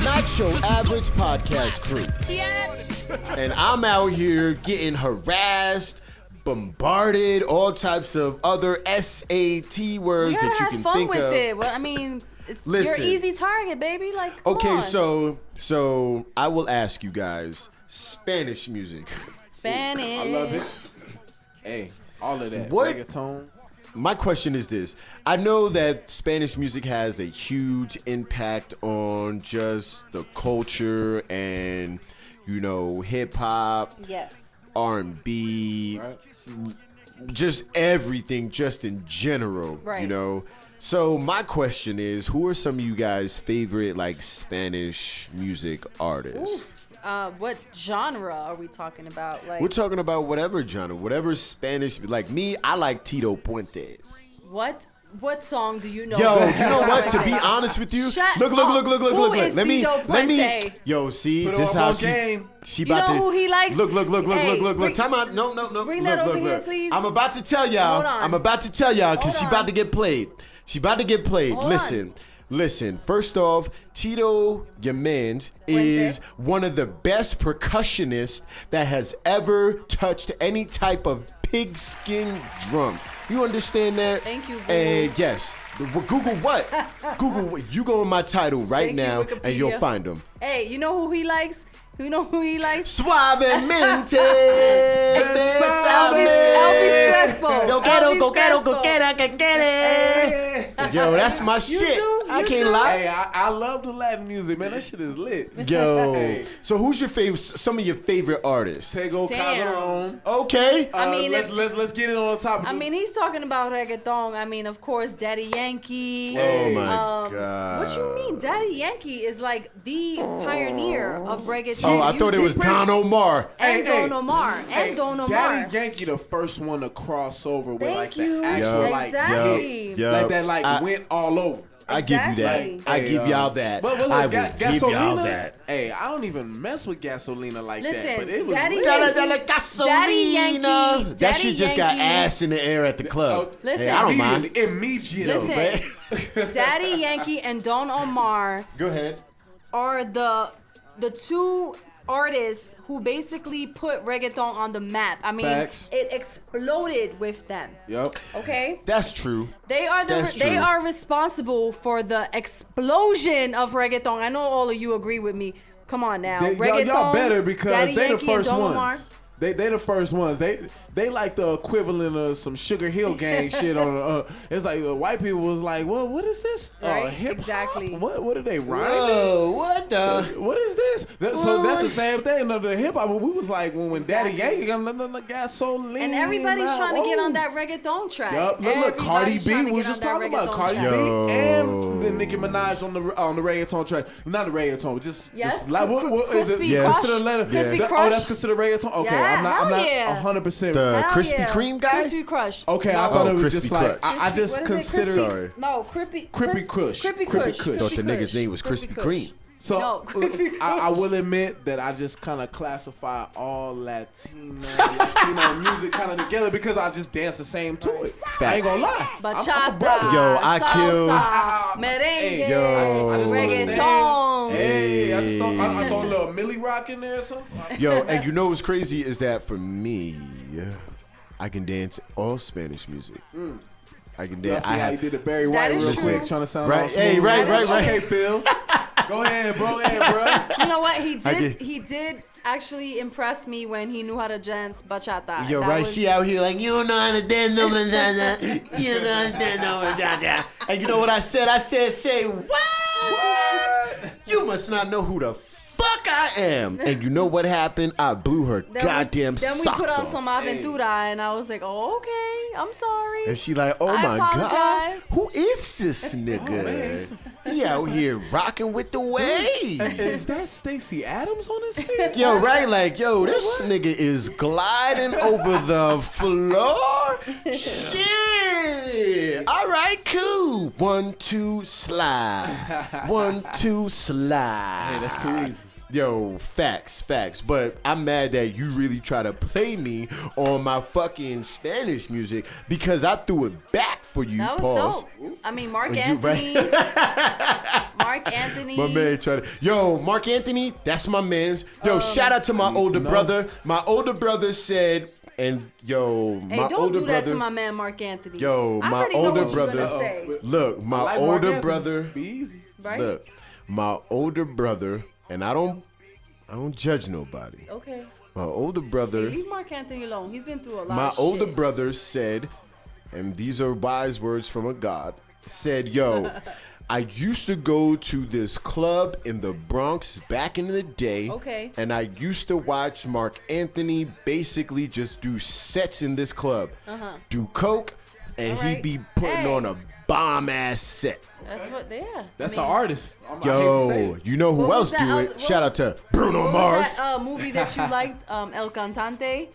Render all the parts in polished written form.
Not Your Average Podcast Crew. And I'm out here getting harassed, bombarded, all types of other SAT words that you can think of. Have fun with it. Well, I mean, you're easy target, baby. Like, come okay, on. so I will ask you guys, Spanish music. Spanish. I love it. Hey, all of that. What? Reggaeton. My question is this. I know that Spanish music has a huge impact on just the culture and, you know, hip-hop, Yes. R&B, Right. just everything, just in general, Right. you know? So my question is, who are some of you guys' favorite, like, Spanish music artists? What genre are we talking about? Like, We're talking about whatever genre, whatever Spanish. Like me, I like Tito Puentes. what song do you know? Yo, you know what? To be honest with you, Shut look. up. Who is Let me. Tito Puente? Yo, see, Put this him how on game. she You about know to. who he likes? Look. Hey, bring- Time out. No. bring that over here, please. I'm about to tell y'all. Hold on. I'm about to tell y'all because Hold she on. about to get played. She about to get played. Hold Listen. First off, Tito Yamand is one of the best percussionists that has ever touched any type of pigskin drum. You understand that? Thank you, Google. And yes, Google what? Google what? You go in my title right Thank you, now Wikipedia. and you'll find them. Hey, you know who he likes? You know who he likes? Suavemente. Elvis Crespo. Go get it. Yo, that's my shit. too? I You can't too? lie. Hey, I love the Latin music, man. That shit is lit. Yo, Hey. so who's your favorite? Some of your favorite artists? Tego Damn. Calderon. Okay. I mean, let's get it on the topic. I mean, he's talking about reggaeton. I mean, of course, Daddy Yankee. Oh my God. god. What you mean? Daddy Yankee is like the pioneer of reggaeton. Oh, I thought it was music. Don Omar. And Hey, Don Omar. And Don Omar. Daddy Yankee, the first one to cross over with Thank like you. the actual Yup. like Exactly. hit, Yup. like that like I- went all over. I give you that. Exactly. I Hey, give y'all that. But look, I will give y'all Gasolina. that. Hey, I don't even mess with Gasolina like that. Listen, But it was Daddy lit. Yankee- Daddy Yankee- That Daddy shit just got Yankee- ass in the air at the club. Listen. Hey, I don't mind. Immediately. Listen, Daddy Yankee and Don Omar Go ahead. are the two artists who basically put reggaeton on the map. I mean, Facts. it exploded with them. Yup. Okay, That's true. they are That's they true. are responsible for the explosion of reggaeton. I know all of you agree with me. Come on now, reggaeton. Y'all better because Daddy they the Yankee and first Don ones. Omar. They the first ones. They like the equivalent of some Sugar Hill Gang shit on. It's like the white people was like, well, what is this? Right, Hip hop? exactly. What are they rhyming? Whoa, what the? What is this? So that's the same thing. The hip hop. We was like when Daddy Yankee got so lean. And everybody's trying to get on that reggaeton track. Yup. Look, Cardi Everybody's B. trying to We was get just on that talking about reggaeton Cardi track. B Yo. and then Nicki Minaj on the reggaeton track. Not the reggaeton, just Yes. just like what is it? Crispy Yes. Considered letter. Crispy Oh, Crush. that's considered reggaeton. Okay, Yeah, I'm not hell yeah. 100%. The Hell Krispy yeah. Kreme guy? Crispy Crush. Okay, No. I thought it was Crispy just like Crunch. I just What is it? considered. Sorry. No, Crispy Kush. Crispy Crispy Kush. Kush. Thought the Crispy nigga's Kush. name was Krispy Crispy Kreme. Kush. So No, Crispy I Kush. will admit that I just kind of classify all Latino music kind of together because I just dance the same to it. I ain't gonna lie. I'm a Bachata, brother. Yo, I kill- salsa, merengue, Yo. I just don't reggaeton. Hey, I just don't. I throw a little Millie Rock in there or something. Yo, and you know what's crazy is that for me, I can dance all Spanish music. I can Yeah, dance. see how you did the Barry White is real true. quick, trying to sound Right, all smooth. hey, right. Okay, Phil. Go ahead, bro. You know what? He I did. get- He did actually impress me when he knew how to dance bachata. Yo, That right? was- She out here like, you don't know how to dance no bachata. You don't know how to dance no bachata. And you know what I said? I said, say what? You must not know who the fuck I am. And you know what happened? I blew her goddamn Then we socks put on off. some Aventura, and I was like, oh, okay, I'm sorry. And she like, oh I my God, apologize. who is this nigga? He out here rocking with the wave. Is that Stacey Adams on his feet? Yo, right? Like, yo, this nigga is gliding over the floor. Shit. All right, cool. 1, 2, slide. 1, 2, slide. Hey, that's too easy. Yo, facts. But I'm mad that you really try to play me on my fucking Spanish music because I threw it back for you, That was pause. dope. I mean, Mark You Anthony. right. Mark Mark Anthony. My man tried to. Yo, Mark Anthony, that's my man's. Yo, shout out to my older brother. My older brother said, and yo, Hey, my don't older do brother. that to my man Mark Anthony. Yo, I my already know older what you're brother. gonna say, Look, my I like Mark older Anthony. brother. Be easy. right? Look, my older brother, and I don't judge nobody. Okay. My older brother. Leave Mark Anthony alone. He's been through a lot My of older shit. brother said, and these are wise words from a God, said, yo, I used to go to this club in the Bronx back in the day. Okay. And I used to watch Mark Anthony basically just do sets in this club. Do coke, and All he'd right. be putting Hey. on a bomb-ass set. That's what they are. That's I mean, an artist. I hate to say Yo, it. you know who What else was that? do it? What Shout was- out to Bruno What Mars. was that movie that you liked? El Cantante.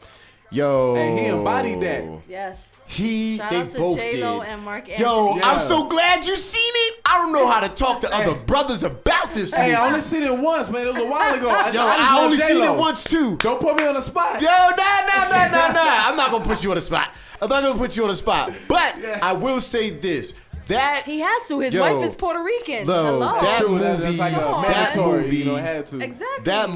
Yo. Hey, he embodied that. Yes. They Shout out to both J-Lo did. and Mark Anthony. Yo, Yeah. I'm so glad you seen it. I don't know how to talk to other brothers about this movie. Hey, I only seen it once, man. It was a while ago. I I only love seen J-Lo. it once too. Don't put me on the spot. Yo, nah. I'm not gonna put you on the spot. I'm not gonna put you on the spot. But I will say this. That He has to. His Yo, wife is Puerto Rican. no, Hello. that True, movie, that's like Come a on. mandatory. That You know, movie- had to. Exactly. that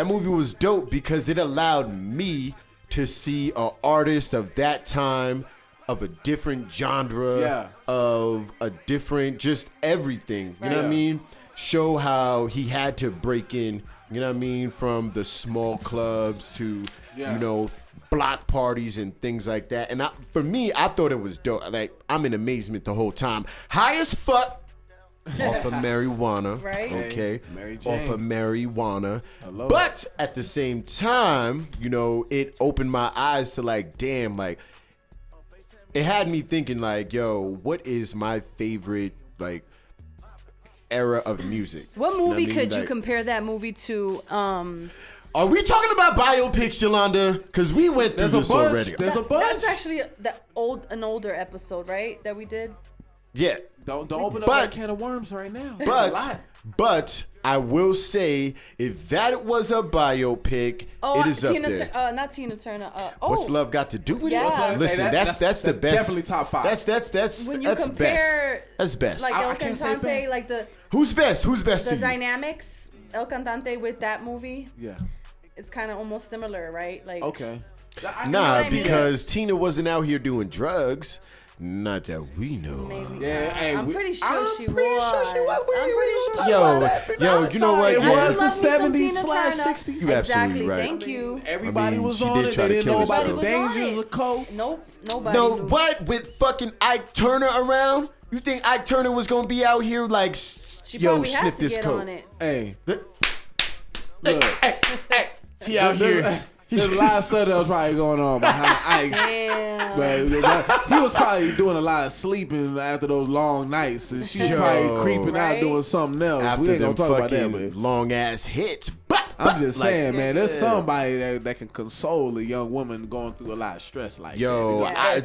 movie was dope because it allowed me to see an artist of that time, of a different genre, Yeah. of a different just everything. You know what I Right. mean? Show how he had to break in, you know what I mean, from the small clubs to, you know, block parties and things like that. And for me, I thought it was dope. Like, I'm in amazement the whole time. High as fuck. Off of marijuana, Right. okay, Mary Jane. off of marijuana, love but at the same time, you know, it opened my eyes to like, damn, like, it had me thinking like, yo, what is my favorite like era of music? What You know movie I mean? could you Like, compare that movie to? Are we talking about biopics, Yolanda? Because we went through There's a this bunch. already. There's a bunch. That's actually an older episode, right? That we did. Yeah, Don't open up But- that can of worms right now. There's a lot. but I will say, if that was a biopic, Oh, it is Tina up there. not Tina Turner. What's love got to do with Yeah. What's it? Love- Listen, Hey, that's the best. definitely top five. That's When you that's compare, best. That's best. like I El can't say Cantante, best. like Who's best? Who's best the to you? dynamics, El Cantante with that movie, Yeah. it's kind of almost similar, right? Like, Okay. Nah, what I mean? because Tina wasn't out here doing drugs. Not that we know. maybe. Yeah, hey, I'm pretty sure I'm she pretty was. sure she was. I'm pretty sure. Yo, you know what? It I Yeah. was do the love me some 70s Tina slash Turner. 60s. You absolutely Exactly. right. Thank you. Everybody I mean, was she on did it. try They to didn't kill know about herself. the Everybody was on dangers it. of coke. Nope. Nobody. No, knew. what with fucking Ike Turner around? You think Ike Turner was gonna be out here like, She yo, probably had sniff to this get coke? on it. Hey, Hey, look. hey, he out here. There's a lot of stuff that was probably going on behind Ike. Damn. But he was probably doing a lot of sleeping after those long nights. And she's Yo. probably creeping out Right? doing something else. After We ain't them gonna talk about that, fucking but long ass hits. But I'm just like, saying, man, there's yeah. somebody that can console a young woman going through a lot of stress like Yo, that.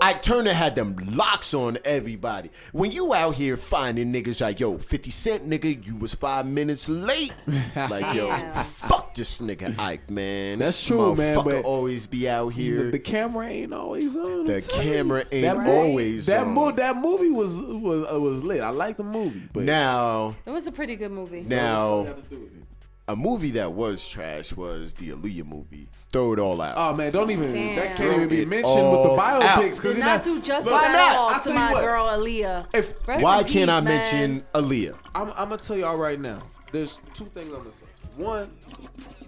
Ike Turner had them locks on everybody. When you out here finding niggas like, yo, 50 Cent, nigga, you was 5 minutes late. Like, yo, Yeah. fuck this nigga Ike, man. That's This true, man, motherfucker but always be out here. The camera ain't always on. The I'm telling you. camera ain't That mo- always that on. That movie was lit. I like the movie, but Now, It was a pretty good movie. a movie that was trash was the Aaliyah movie. Throw it all out. oh man, don't even Damn. that can't even be It mentioned with the all out. biopics because Did not do justice Why at not? all I'll to tell my you what. girl Aaliyah. If Rest Why in can't I peace, man. mention Aaliyah? I'm gonna tell y'all right now, there's two things I'm gonna say. One,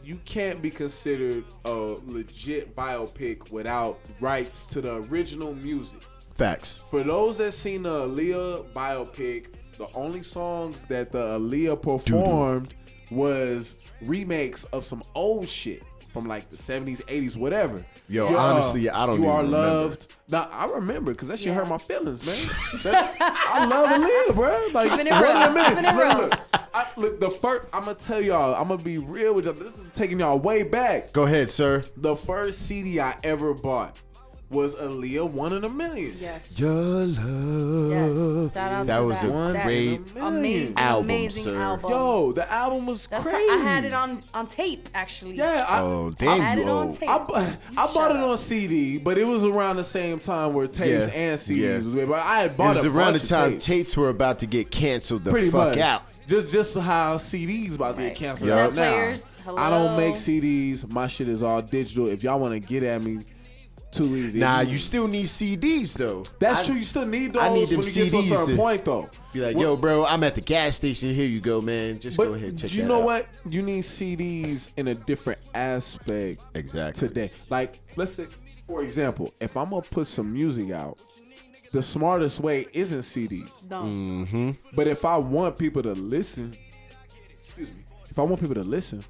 you can't be considered a legit biopic without rights to the original music. Facts. For those that seen the Aaliyah biopic, the only songs that the Aaliyah performed was remakes of some old shit from like the 70s, 80s, whatever. Yo, honestly, I don't You even Are remember. Loved. Nah, I remember because that shit hurt my feelings, man. I love Aaliyah, bro. Like, Keeping it wait real. a minute. Keeping it real. Look, the first, I'm gonna tell y'all, I'm gonna be real with y'all. This is taking y'all way back. Go ahead, sir. The first CD I ever bought was Aaliyah One in a Million. Yes. Your love. Yes. Shout out That to was that. a That great amazing album, amazing sir. album. Yo, the album was That's crazy. I had it on tape actually. Yeah, Oh, I damn had you it on old. tape. I bought shut it up. on CD, but it was around the same time where tapes Yeah, and CDs yeah. was made. But I had It bought was a around the bunch time of tapes. tapes were about to get canceled the Pretty fuck much. out. Just how CDs about to get Right. canceled Yup. right now. Players, I don't hello. make CDs. My shit is all digital. If y'all want to get at me, too easy. Nah, you still need CDs though. That's true. You still need those I need when them you get to a CDs certain to point, though. Be like, What- yo, bro, I'm at the gas station. Here you go, man. Just go ahead and But check you that know out. what? You need CDs in a different aspect Exactly. today. Like, let's say, for example, if I'm gonna put some music out, the smartest way isn't CDs. No. But if I want people to listen, if I want people to listen,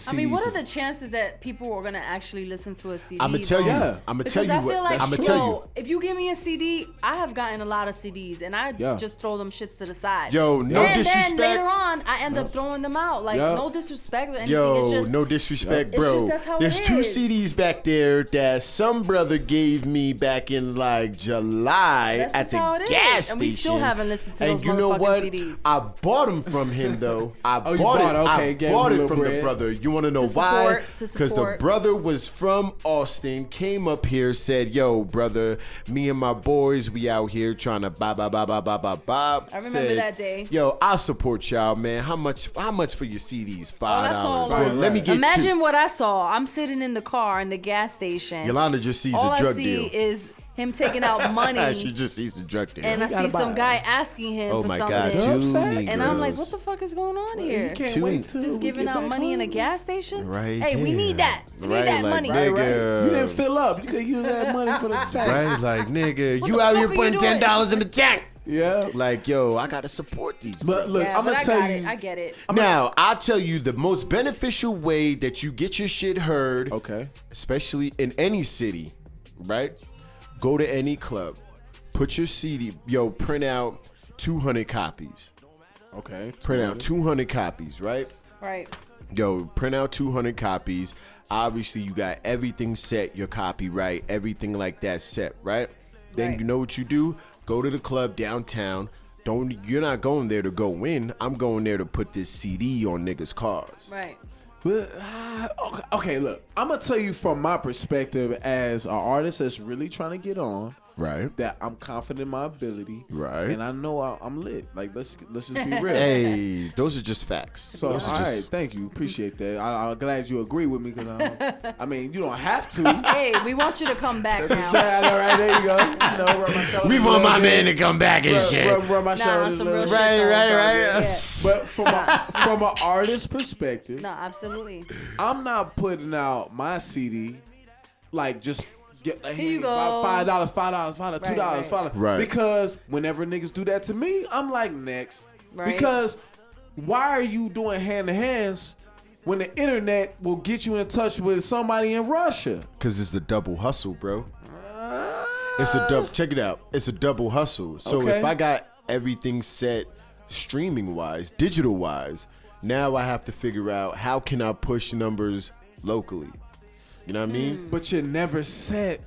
I mean, what CDs are is- the chances that people are gonna actually listen to a CD? I'ma tell you. Yeah. I'ma Because tell you I what. feel like, I'ma true. tell yo, you. if you give me a CD, I have gotten a lot of CDs, and I Yeah. just throw them shits to the side. Yo, no and disrespect. then later on, I end up throwing them out. Like, Yeah. no disrespect or anything. Yo, it's just, no disrespect, It's bro. just that's how it There's two is. CDs back there that some brother gave me back in like July That's at just the how it is. gas station. And we still haven't listened to and those you know motherfucking what? CDs. I bought them from him though. I Oh, you bought bought it. it. Okay, I gave bought him a it from little the bread. brother. You want to know To why? support, to Because the support. brother was from Austin, came up here, said, "Yo, brother, me and my boys, we out here trying to ba ba ba ba ba ba ba." I remember that day. Yo, I'll support y'all, man. How much? How much for your CDs? $5. Oh, that's all. Right, Let me get Imagine two. what I saw. I'm sitting in the car in the gas station. Yolanda just sees All a drug I see deal. is him taking out money. She just sees the drug deal. And I gotta see some buy. guy asking him Oh for my something. God, Dub two sack? And I'm like, Negroes. what the fuck is going on here? You can't Two- wait till Just we giving get out back money in a home. gas station? Right Hey, we there. need that. We Right, need that like, money. nigga. You didn't fill up. You could use that money for the tank. Right, like nigga, What you the out fuck here are you putting doing? $10 in the tank. Yeah. Like, yo, I gotta support these. But look, Yeah, I'm but gonna I tell got you. it. I get it. Now, I'll tell you the most beneficial way that you get your shit heard, Okay. especially in any city, right? Go to any club, put your CD, yo, print out 200 copies. Okay. Print out 200 copies, right? Right. Yo, print out 200 copies. Obviously, you got everything set, your copyright, everything like that set, right? Then Right. you know what you do? Go to the club downtown. You're not going there to go in. I'm going there to put this CD on niggas' cars. Right. But, okay, look. I'm gonna tell you from my perspective as an artist that's really trying to get on. Right. That I'm confident in my ability. Right. And I know I'm lit. Like let's just be real. Hey, those are just facts. So, all Those are right, just- thank you, appreciate that. I'm glad you agree with me because I mean, you don't have to. Hey, we want you to come back now. Yeah, all right, there you go. You know, rub my shoulders We a want little my bit. man to come back and shit. Rub my Nah, shoulders a some real little shit. bit. though, right, bro. right. Yeah. But from an artist perspective, No, absolutely. I'm not putting out my CD like just get like, Here you go. $5, $2, Right, $5. Right. Because whenever niggas do that to me, I'm like next. Right. Because why are you doing hand to hands when the internet will get you in touch with somebody in Russia? Cause it's a double hustle, bro. It's a double. Check it out. It's a double hustle. So Okay. if I got everything set, streaming wise, digital wise, now I have to figure out how can I push numbers locally. You know what I mean? But you're never set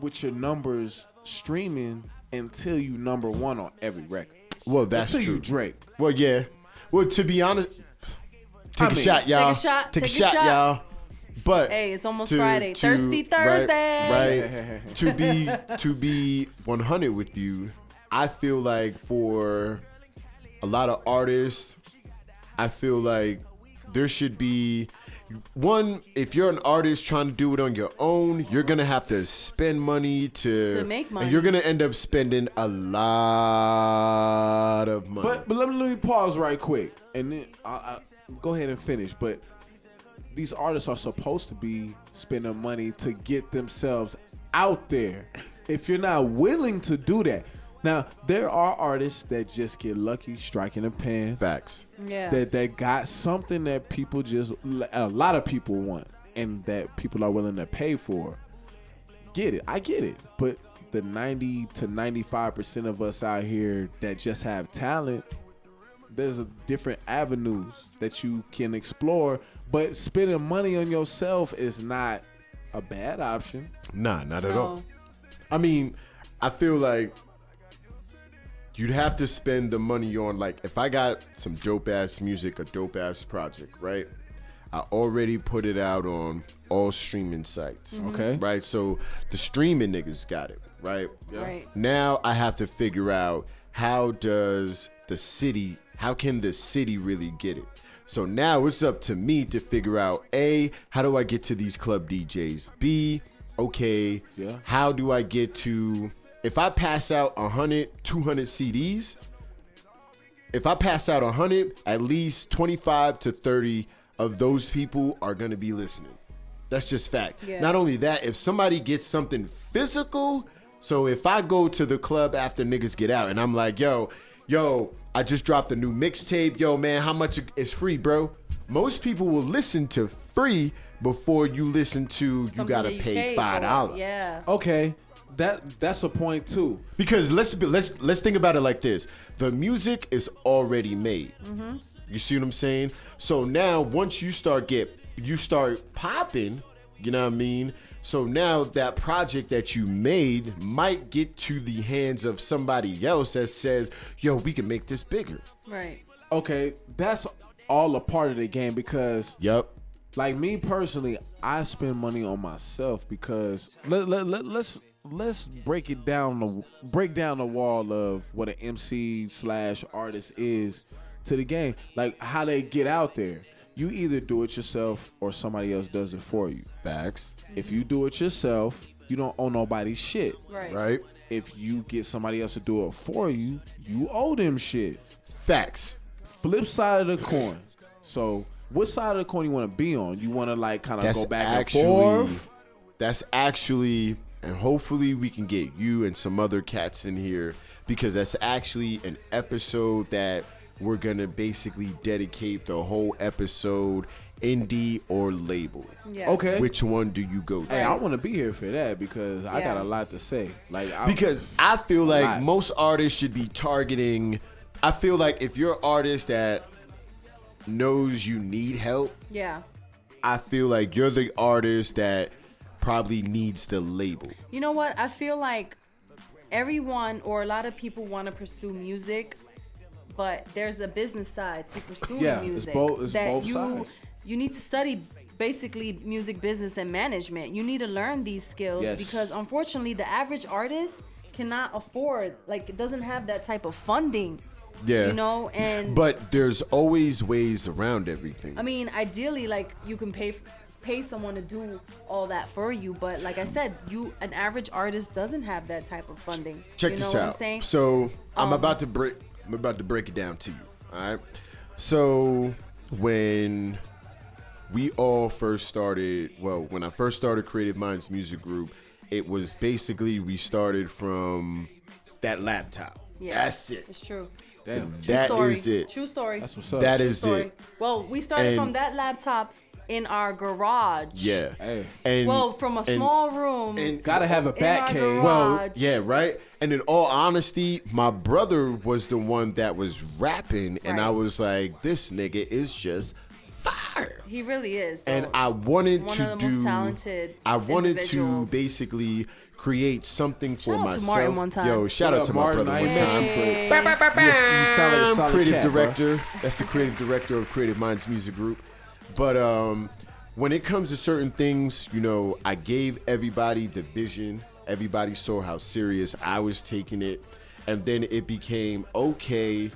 with your numbers streaming until you number one on every record. Well, that's until true. you Drake. Well, yeah. Well, to be honest, take I a mean, shot, y'all. Take a shot. y'all. But Hey, it's almost Friday. Thirsty Thursday. Right. to be 100 with you, I feel like for a lot of artists, I feel like there should be one. If you're an artist trying to do it on your own, you're gonna have to spend money to make money. and you're gonna end up spending a lot of money. But let me pause right quick, and then I go ahead and finish. But these artists are supposed to be spending money to get themselves out there. If you're not willing to do that, now there are artists that just get lucky striking a pan. Facts. Yeah. That got something that people a lot of people want, and that people are willing to pay for. Get it? I get it, but the 90 to 95% of us out here that just have talent, there's a different avenues that you can explore, but spending money on yourself is not a bad option. Nah, not at No. all. I mean, I feel like you'd have to spend the money on, like, if I got some dope ass music, a dope ass project, right? I already put it out on all streaming sites. Okay. Right? So the streaming niggas got it, right? Right. Now I have to figure out how can the city really get it? So now it's up to me to figure out, A, how do I get to these club DJs? B, okay, how do I get to, if I pass out 100, 200 CDs, if I pass out 100, at least 25 to 30 of those people are going to be listening. That's just fact. Yeah. Not only that, if somebody gets something physical, so if I go to the club after niggas get out and I'm like, yo, I just dropped a new mixtape. Yo, man, how much is free, bro? Most people will listen to free before you listen to you got to pay $5. Yeah. Okay. That's a point too. Because let's think about it like this. The music is already made. Mm-hmm. You see what I'm saying? So now once you start popping, you know what I mean? So now that project that you made might get to the hands of somebody else that says, yo, we can make this bigger. Right. Okay, that's all a part of the game because Yep. like me personally, I spend money on myself because let's break down the wall of what an MC/artist is to the game. Like how they get out there. You either do it yourself or somebody else does it for you. Facts. If you do it yourself, you don't owe nobody shit. Right? If you get somebody else to do it for you, you owe them shit. Facts. Flip side of the coin. So what side of the coin you want to be on? You want to like kind of go back and forth? That's actually, and hopefully we can get you and some other cats in here because that's actually an episode that we're going to basically dedicate the whole episode, indie or label. Yeah. Okay. Which one do you go to? Hey, I want to be here for that because I got a lot to say. Because I feel like most artists should be targeting. I feel like if you're an artist that knows you need help, Yeah. I feel like you're the artist that probably needs the label. You know what? I feel like everyone or a lot of people want to pursue music, but there's a business side to pursuing music. It's both sides. You need to study basically music business and management. You need to learn these skills because unfortunately the average artist cannot afford, like, it doesn't have that type of funding. Yeah. You know, and but there's always ways around everything. I mean, ideally, like, you can pay someone to do all that for you, but like I said, an average artist doesn't have that type of funding. Check you this know out. What I'm saying? So I'm about to break it down to you. All right. So when we all first started, when I first started Creative Minds Music Group, it was basically we started from that laptop. Yeah, that's it. It's true. Damn. That is it. True story. That's what's up. That True is story. it. Well, we started And- from that laptop in our garage. Yeah. Hey. And Well, from a small room. and Gotta have a in bat our cave. garage. Well, yeah, right. And in all honesty, my brother was the one that was rapping, and Right. I was like, "This nigga is just fire." He really is. And though. I wanted One to of the most talented individuals. basically create something for Shout out to myself. Martin one time. Yo, shout out to my Martin, brother I one ain't time. Hey. You sound like a solid Creative cat, bro. director. That's the creative director of Creative Minds Music Group. But when it comes to certain things, you know, I gave everybody the vision. Everybody saw how serious I was taking it. And then it became, okay,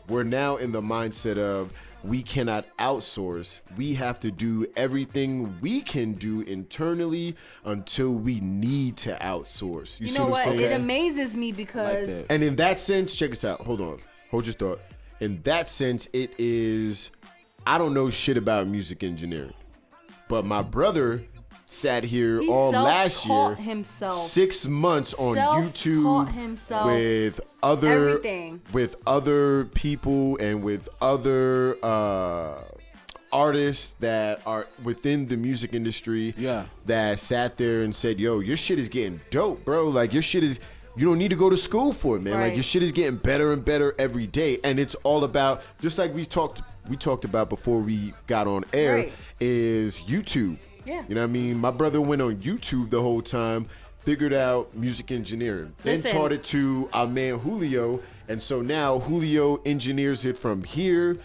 we're now in the mindset of we cannot outsource. We have to do everything we can do internally until we need to outsource. You see know what? I'm saying? It amazes me Like because that. And in that sense, check this out. Hold on. Hold your thought. In that sense, it is, I don't know shit about music engineering. But my brother sat here he all last self-taught year, himself. 6 months on Self-taught YouTube himself with everything. other people and with other artists that are within the music industry. Yeah. That sat there and said, "Yo, your shit is getting dope, bro. Like your shit is." You don't need to go to school for it, man. Like Right. your shit is getting better and better every day, and it's all about, just like we talked about before we got on air, Right. is YouTube. Yeah. You know what I mean? My brother went on YouTube the whole time, figured out music engineering, then taught it to our man Julio, and so now Julio engineers it from here,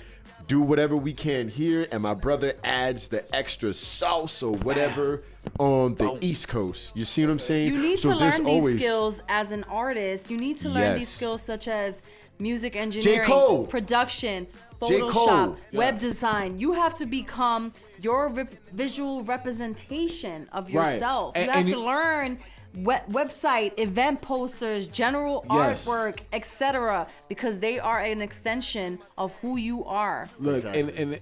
do whatever we can here, and my brother adds the extra sauce or whatever on the East Coast. You see what I'm saying? You need so to learn these always skills as an artist. You need to learn these skills such as music engineering, Cole. production, J. Cole. Photoshop, web design. You have to become your visual representation of yourself. Right. You have to learn website, event posters, general artwork, etc., because they are an extension of who you are. Look, and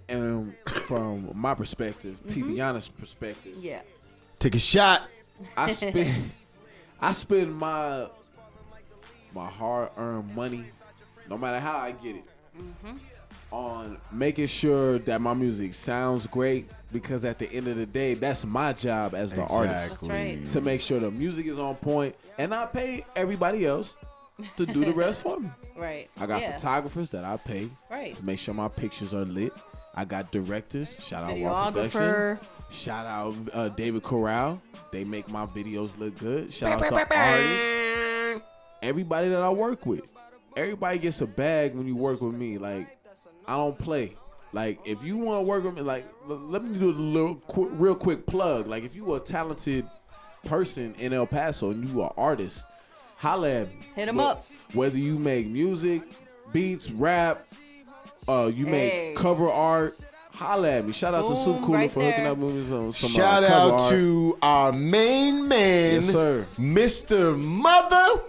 from my perspective, Tibiana's perspective, take a shot. I spend my hard-earned money, no matter how I get it, on making sure that my music sounds great, because at the end of the day, that's my job as the artist. That's right. To make sure the music is on point, and I pay everybody else to do the rest for me. Right. I got photographers that I pay to make sure my pictures are lit. I got directors. Shout out War Production. Shout out David Corral. They make my videos look good. Shout out the artists. Everybody that I work with. Everybody gets a bag when you work with me. Like, I don't play. Like, if you want to work with me, like, let me do a real quick plug. Like, if you are a talented person in El Paso and you are an artist, holla at me. Hit them up. Whether you make music, beats, rap, you make cover art, holla at me. Shout out to Soup Cooler for hooking up movies on some Shout cover out art. to our main man, Yes, sir. Mr. Mother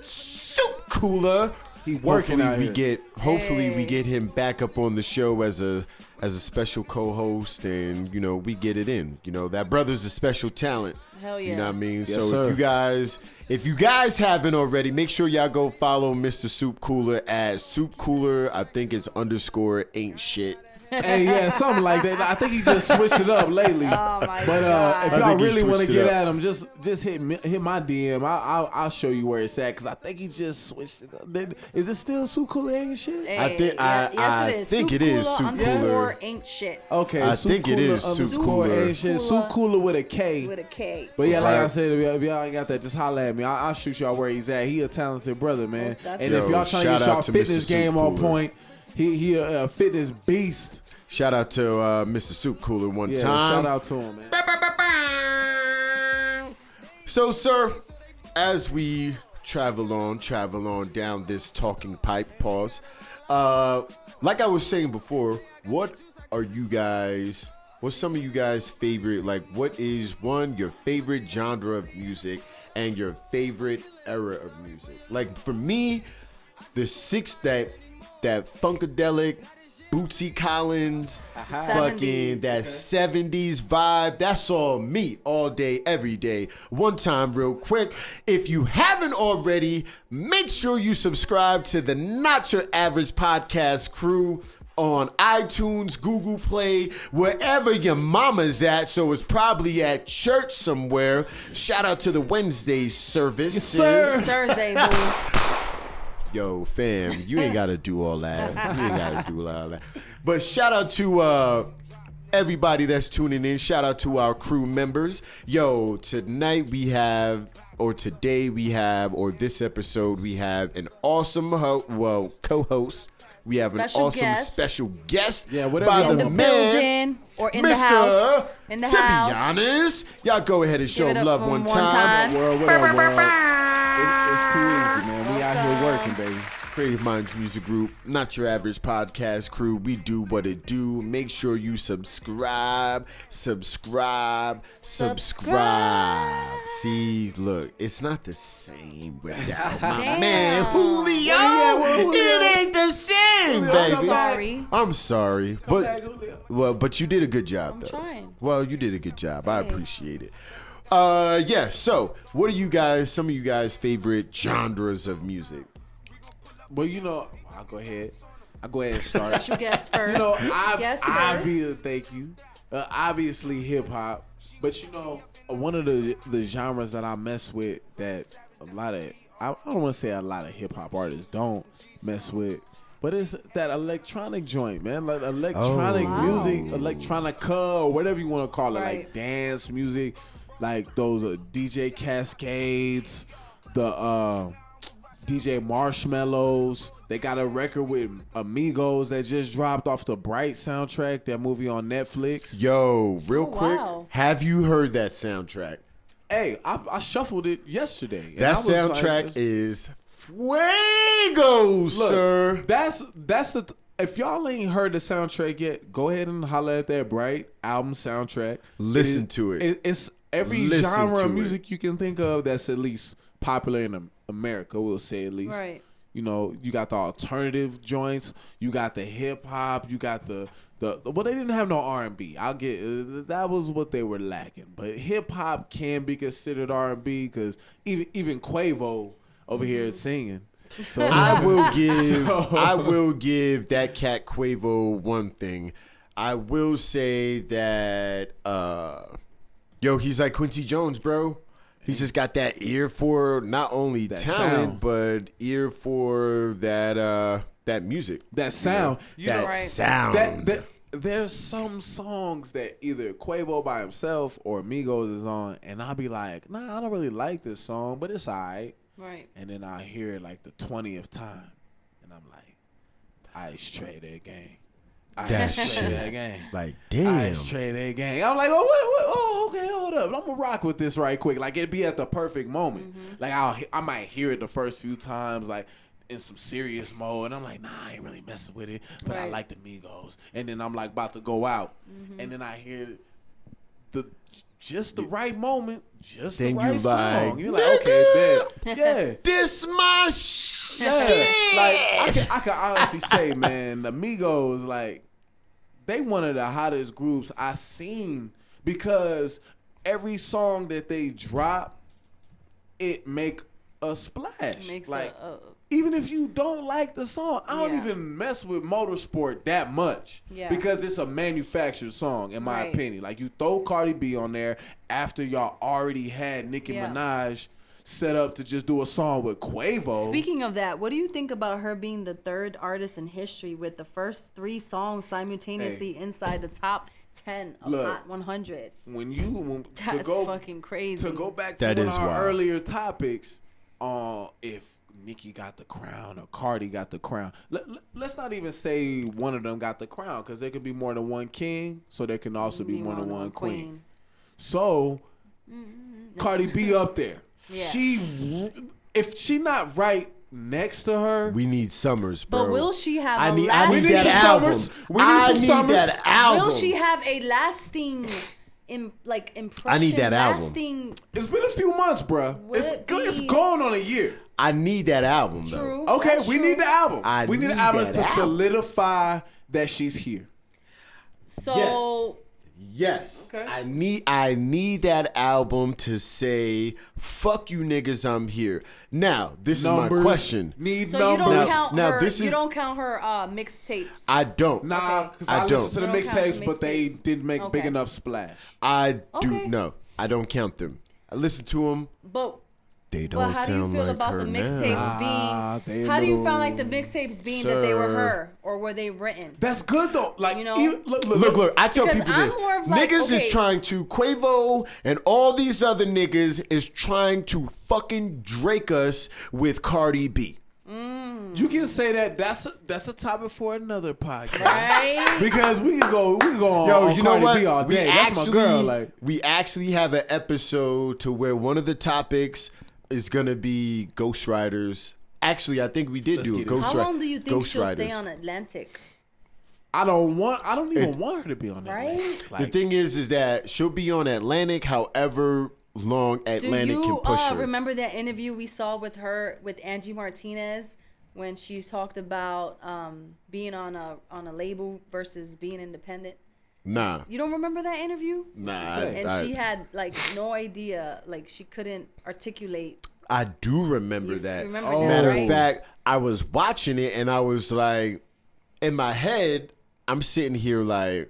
Soup Cooler. He working out here. Hopefully we get him back up on the show as a special co-host, and you know, we get it in. You know, that brother's a special talent. Hell yeah. You know what I mean? Yes, so sir. if you guys haven't already, make sure y'all go follow Mr. Soup Cooler at Soup Cooler. I think it's _ ain't shit. Hey, yeah, something like that. I think he just switched it up lately. Oh my But God. if I y'all think he really want to switched it get up. at him, just hit my DM. I'll show you where it's at, because I think he just switched it up. Is it still Soup Cooler ain't shit? Hey, I think it is Soup Cooler. Ain't shit. Okay, I Soup think it Cooler is Soup _ Cooler. ain't shit. Soup Cooler with a K. With a K. But yeah, like Right. I said, if y'all ain't got that, just holla at me. I'll shoot y'all where he's at. He a talented brother, man. Most And definitely. if y'all trying to shout get y'all out to fitness Mr. game Soup on Cooler. point, he a fitness beast. Shout out to Mr. Soup Cooler one Yeah, time. shout out to him, man. So, sir, as we travel on down this talking pipe, pause. Like I was saying before, what's some of you guys' favorite, like, what is your favorite genre of music and your favorite era of music? Like, for me, the that funkadelic, Bootsy Collins, fucking that 70s vibe. That's all me all day, every day. One time, real quick, if you haven't already, make sure you subscribe to the Not Your Average Podcast crew on iTunes, Google Play, wherever your mama's at. So it's probably at church somewhere. Shout out to the Wednesday service. Yes, sir. Thursday, boo. Yo, fam, you ain't got to do all that. You ain't got to do all that. But shout out to everybody that's tuning in. Shout out to our crew members. Yo, tonight we have, or today we have, or this episode we have an awesome co-host. We have Special an awesome guest. special guest. Yeah, whatever by y'all In the the want. man, building or in Mr. the house. In the to house. be honest, y'all go ahead and show it up love for one one time. time. World, what up, world? It's too easy, man. We out here working, baby. Creative Minds Music Group, Not Your Average Podcast crew. We do what it do. Make sure you subscribe. See, look, it's not the same without my Damn. man Julio. Julio. It ain't the same, Julio, baby. come Sorry. I'm sorry, Come back, Julio. but you did a good job, though. trying. Well, you did a good job. I appreciate it. Yeah. So, what are some of you guys' favorite genres of music? Well, you know, I'll go ahead and start. Special guest first. You know, Guest first. obviously, thank you. Obviously, hip hop, but you know, one of the genres that I mess with that I don't want to say a lot of hip hop artists don't mess with But it's that electronic joint, man. Like electronic music, electronica, or whatever you want to call it. Right. Like dance music, like those DJ Cascades, the DJ Marshmallows. They got a record with Amigos that just dropped off the Bright soundtrack, that movie on Netflix. Yo, real quick, wow. have you heard that soundtrack? Hey, I shuffled it yesterday. That soundtrack is fuego, sir. That's the. If y'all ain't heard the soundtrack yet, go ahead and holler at that Bright album soundtrack. Listen to it. It's every genre of music you can think of that's at least popular in America. We'll say at least. Right. You know, you got the alternative joints, you got the hip hop, you got the well, they didn't have no R&B. I'll get that was what they were lacking. But hip hop can be considered R&B because even Quavo over here is singing. So I will give that cat Quavo one thing. I will say that he's like Quincy Jones, bro. He's just got that ear for not only that talent, but ear for that music. That sound. Sound. There's some songs that either Quavo by himself or Migos is on, and I'll be like, nah, I don't really like this song, but it's all right. Right. And then I hear it like the 20th time, and I'm like, I straight that game. That shit. That game. Like, damn. I straight that game. I'm like, oh, okay, hold up. I'm gonna rock with this right quick. Like, it'd be at the perfect moment. Like, I might hear it the first few times, like in some serious mode, and I'm like, nah, I ain't really messing with it, but I like the Migos. And then I'm like about to go out, and then I hear just the right moment, just then the right you song. like, You're like, okay, bet. Yeah. This my shit. Yeah. Like, I can honestly say, man, the Migos, like, they one of the hottest groups I seen because every song that they drop, it make a splash. Like, even if you don't like the song, I don't even mess with Motorsport that much because it's a manufactured song, in my opinion. Like, you throw Cardi B on there after y'all already had Nicki Minaj set up to just do a song with Quavo. Speaking of that, what do you think about her being the third artist in history with the first 3 songs simultaneously inside the top 10 of Hot 100? That's fucking crazy. To go back to one of our earlier topics, if Nicki got the crown or Cardi got the crown, let's not even say one of them got the crown, because there could be more than one king, so there can also be more than one queen. So Cardi B up there. Yeah. If she not right next to her, we need Summers, bro. But will she have I need that album. I need that album. Will she have a lasting impression? I need that album. It's been a few months, bro. It's going on a year. I need that album, though. True. Okay, we need the album. We need the album to solidify that she's here. So yes. Okay. I need that album to say, fuck you niggas, I'm here. Now, this is my question. Need so numbers. You don't count now, her, this is, you don't count her mixtapes. I don't. Nah, because I listened to the mixtapes, but they didn't make big enough splash. I do no. I don't count them. I listen to them. But they don't how do you sound feel like about her the mixtapes being? How do you feel like the mixtapes being that they were her, or were they written? That's good though. Like, you know, look. I tell because people I'm this: more of like, niggas is trying to Quavo and all these other niggas is trying to fucking Drake us with Cardi B. You can say that. That's a topic for another podcast, right? Because we can go on you know Cardi what? B all day. That's my girl. Like, we actually have an episode to where one of the topics is gonna be Ghostwriters. Actually, I think we did do a Ghostwriters. How long do you think she'll stay on Atlantic? I don't even want her to be on Atlantic. Right? The thing is that she'll be on Atlantic, however long Atlantic can push her. Do you remember that interview we saw with her with Angie Martinez when she talked about being on a label versus being independent? Nah. You don't remember that interview? Nah. She had like no idea, like she couldn't articulate. I do remember that. Remember that, Matter right? of fact, I was watching it and I was like, in my head, I'm sitting here like,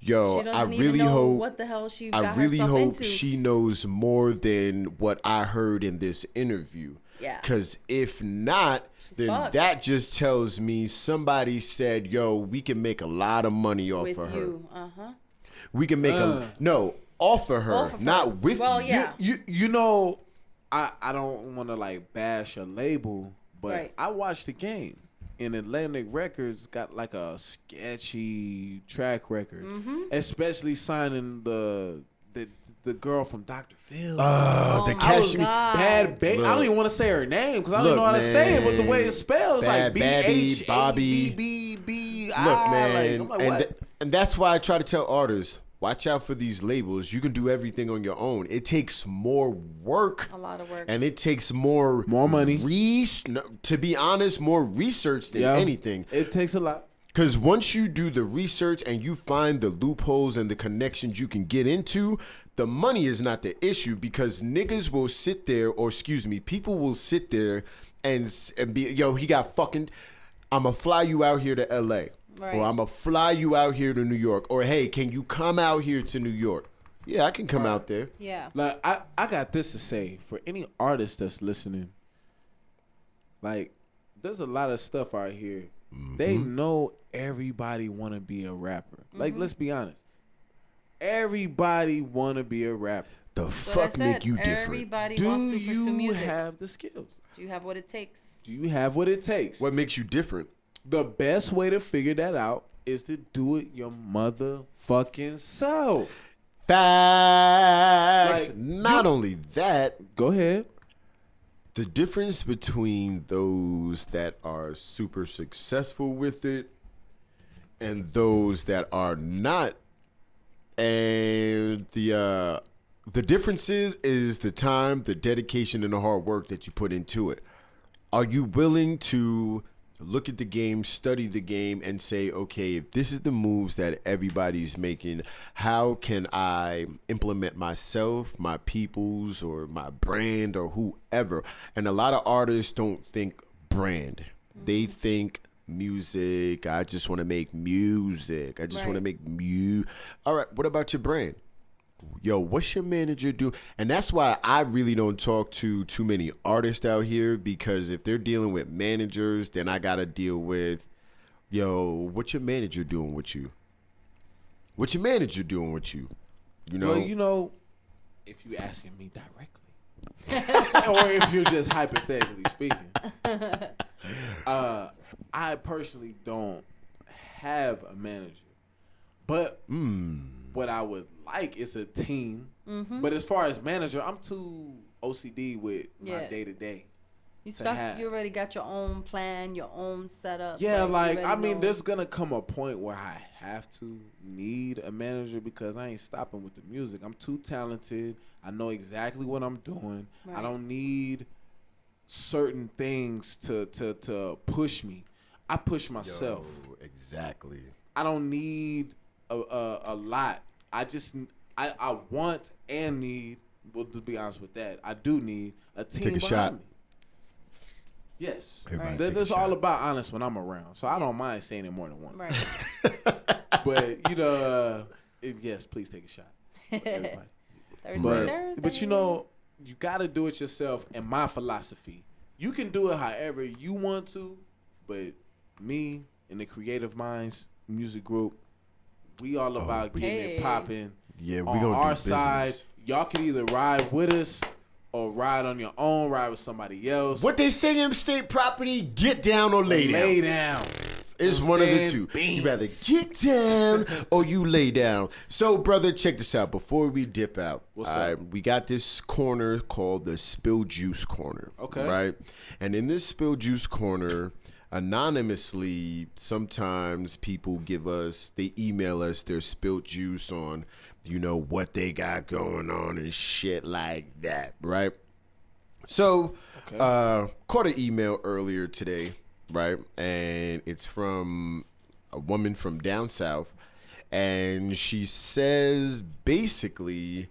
yo, I really hope what the hell she I got really herself hope into. she knows more than what I heard in this interview. Yeah. Because if not, then fucked. that just tells me somebody said, yo, we can make a lot of money off With of her. you. We can make off of her, Off of not her. with Well, you. yeah. You know, I don't want to like bash a label, but Right. I watched the game. And Atlantic Records got like a sketchy track record, especially signing the girl from Dr. Phil. The my Cashmere. God. Bad baby. I don't Look. even want to say her name because I don't Look, even know how to say it, but the way man. it's spelled, it's Bad like Babby, Bobby. BHABBBI. Look, man, I'm like, what? and that's why I try to tell artists, watch out for these labels. You can do everything on your own. It takes more work. A lot of work. And it takes more money. To be honest, more research than anything. It takes a lot. Because once you do the research and you find the loopholes and the connections you can get into, the money is not the issue, because niggas will sit there, or excuse me, people will sit there and be, yo, he got fucking, I'm going to fly you out here to LA. Right. Or I'm going to fly you out here to New York. Or, hey, can you come out here to New York? Yeah, I can come out there. Yeah. Like I got this to say for any artist that's listening. Like, there's a lot of stuff out here. They know everybody want to be a rapper. Like, let's be honest. Everybody want to be a rapper. The fuck make you different? Everybody Do wants to pursue you music. have the skills? Do you have what it takes? Do you have what it takes? What makes you different? The best way to figure that out is to do it your motherfucking self. Facts. Like, Not only that, Go ahead. the difference between those that are super successful with it and those that are not, and the difference is the time, the dedication, and the hard work that you put into it. Are you willing to look at the game, study the game, and say, okay, if this is the moves that everybody's making, how can I implement myself, my peoples, or my brand, or whoever? And a lot of artists don't think brand. They think music. I just want to make music. I just want to make All right, what about your brand? Yo, what's your manager do? And that's why I really don't talk to too many artists out here, because if they're dealing with managers, then I got to deal with, yo, what's your manager doing with you? What's your manager doing with you? You know? Well, you know, if you asking me directly, or if you're just hypothetically speaking, I personally don't have a manager. But what I would like is a team. But as far as manager, I'm too OCD with my day-to-day. You already got your own plan, your own setup. Yeah, like I mean, there's going to come a point where I have to need a manager because I ain't stopping with the music. I'm too talented. I know exactly what I'm doing. Right. I don't need certain things to push me. I push myself. Yo, exactly. I don't need a lot. I want and need. Well, to be honest with that, I do need a team Take a behind shot. me. Yes, Right. That's all about honest when I'm around, so I don't mind saying it more than once. Right. But you know, yes, please take a shot. Everybody. But you know, you got to do it yourself. And my philosophy, you can do it however you want to, but me and the Creative Minds music group, we all about getting it popping. Yeah, we on gonna our do side. business. Y'all can either ride with us or ride on your own, ride with somebody else. What they say in state property, get down or lay down. Lay down. It's one of the two. You rather get down or you lay down. So, brother, check this out. Before we dip out, What's up? We got this corner called the Spill Juice Corner. Okay. Right? And in this Spill Juice Corner, anonymously, sometimes people they email us their spilled juice on, you know, what they got going on and shit like that, right? So, caught an email earlier today, right? And it's from a woman from down south. And she says, basically,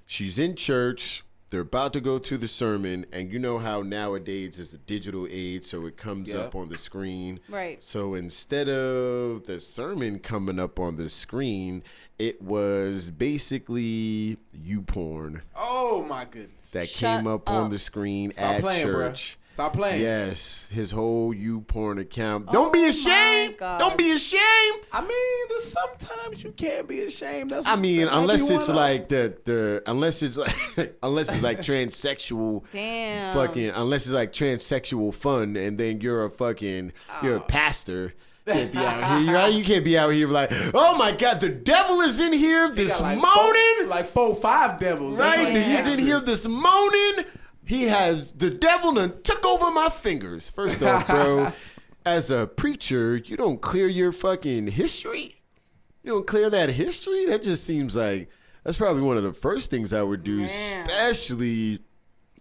she's in church. they're about to go through the sermon, and you know how nowadays is a digital age, so it comes up on the screen. Right. So instead of the sermon coming up on the screen, it was basically YouPorn. Oh my goodness. That came up on the screen at church. Bro. Stop playing. Yes, his whole YouPorn account. Don't be ashamed. Don't be ashamed. I mean, sometimes you can't be ashamed. Unless it's like unless it's like transsexual. Damn. Unless it's like transsexual fun, and then you're a pastor. Can't be out here, right? You can't be out here like, oh my God, the devil is in here this morning. Like 4-5 devils, right? He's in here this morning. He has the devil and took over my fingers. First off, bro, as a preacher, you don't clear your fucking history. You don't clear that history. That just seems like that's probably one of the first things I would do, especially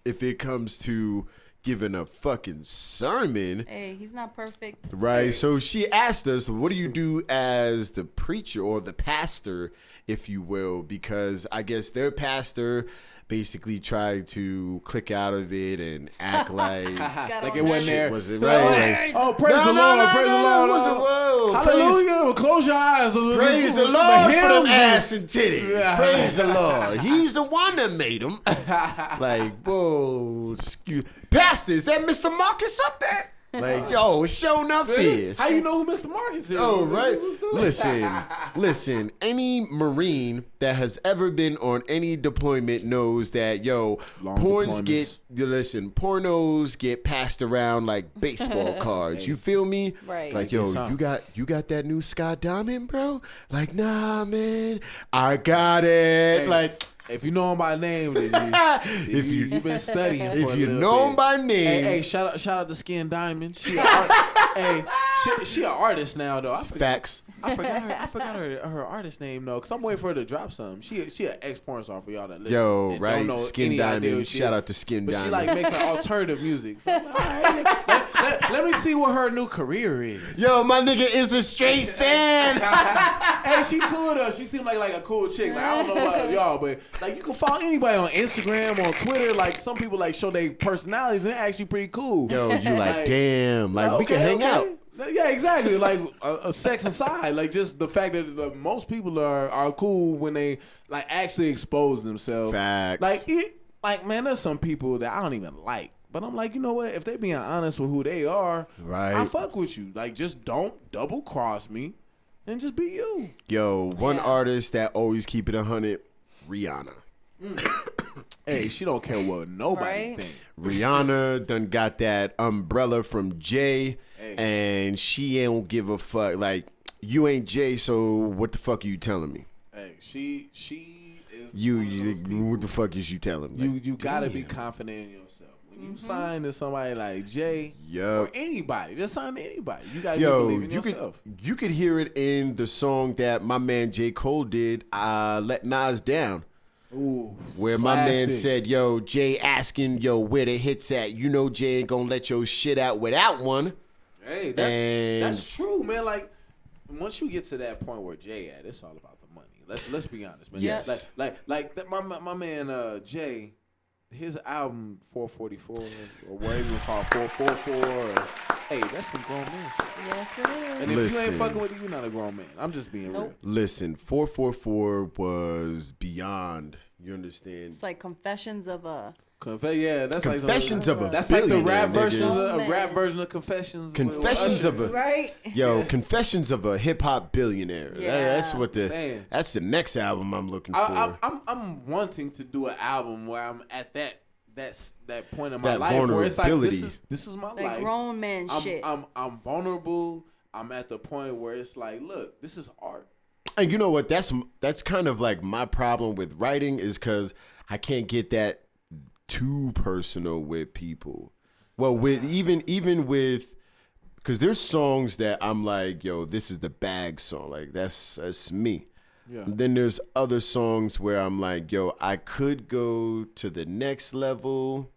if it comes to giving a fucking sermon. Hey, he's not perfect. Right. So she asked us, what do you do as the preacher or the pastor, if you will? Because I guess their pastor basically tried to click out of it and act like it wasn't there. Was it right? Oh, praise the Lord! Praise the Lord! Hallelujah! Close your eyes. Praise the Lord for them ass and titties. Praise the Lord. He's the one that made them. Like, whoa, excuse, Pastor, is that Mr. Marcus up there? Like, yo, it's showing up this. How you know who Mr. Marcus is? Oh, right. Listen, any Marine that has ever been on any deployment knows that, pornos get passed around like baseball cards. You feel me? Right. Like, you got that new Scott Diamond, bro? Like, nah, man, I got it. Hey. Like, if you know him by name, then you've been studying. If you know him by name, hey, shout out to Skin Diamond. She an artist now though. Facts. I forgot her artist name though, cause I'm waiting for her to drop something. She an ex-porn star for y'all that listen. Yo, right? Don't know Skin Diamond. Shout out to Skin Diamond. But she like makes like alternative music. So I'm like, all right, let me see what her new career is. Yo, my nigga is a straight fan. Hey, she cool though. She seemed like a cool chick. Like, I don't know about y'all, but like you can follow anybody on Instagram, on Twitter. Like some people like show their personalities and they're actually pretty cool. Yo, you like damn, like we can hang out. Yeah, exactly. Like a sex aside, like just the fact that most people are cool when they like actually expose themselves. Facts. Like man, there's some people that I don't even like. But I'm like, you know what? If they being honest with who they are, right, I fuck with you. Like, just don't double cross me, and just be you. Yo, one artist that always keep it 100, Rihanna. Hey, she don't care what nobody think. Rihanna done got that umbrella from Jay, and she don't give a fuck. Like, you ain't Jay, so what the fuck are you telling me? Hey, she is. What the fuck is you telling me? You gotta be confident in yourself. When you sign to somebody like Jay or anybody, just sign to anybody. You gotta believe in yourself. You could hear it in the song that my man J. Cole did, Let Nas Down. Ooh, where classic. My man said, yo, Jay asking, where the hits at? You know Jay ain't gonna let your shit out without one. Hey, that's true, man. Like, once you get to that point where Jay at, it's all about the money. Let's be honest, man. Yes. Like my man Jay, his album 444 or whatever you call 444. Hey, that's some grown man shit. Yes, it is. And if you ain't fucking with it, you're not a grown man. I'm just being real. Listen, 444 was beyond. You understand? It's like Confessions of a. That's Confessions like of a. That's like the rap version, of Confessions. Confessions of a. Right. Yo, Confessions of a hip hop billionaire. Yeah. That's the next album I'm looking for. I'm wanting to do an album where I'm at that point in my life where it's like this is my life. Like grown man shit. I'm vulnerable. I'm at the point where it's like, look, this is art. And you know what? That's kind of like my problem with writing is because I can't get that too personal with people. Well, with even with, because there's songs that I'm like, yo, this is the bag song. Like that's me. Yeah. And then there's other songs where I'm like, yo, I could go to the next level,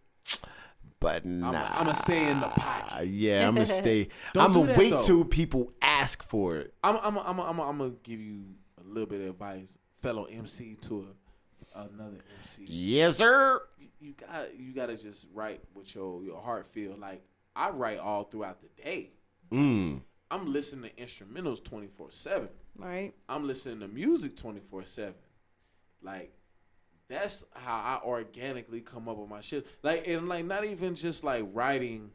but nah. I'm gonna stay in the pocket. Yeah, I'm gonna stay. I'm gonna wait till people ask for it. I'm gonna give you a little bit of advice, fellow MC to another MC. Yes, sir. You gotta just write what your heart feel. Like I write all throughout the day. I'm listening to instrumentals 24/7. Right. I'm listening to music 24/7. Like that's how I organically come up with my shit. Like and like not even just like writing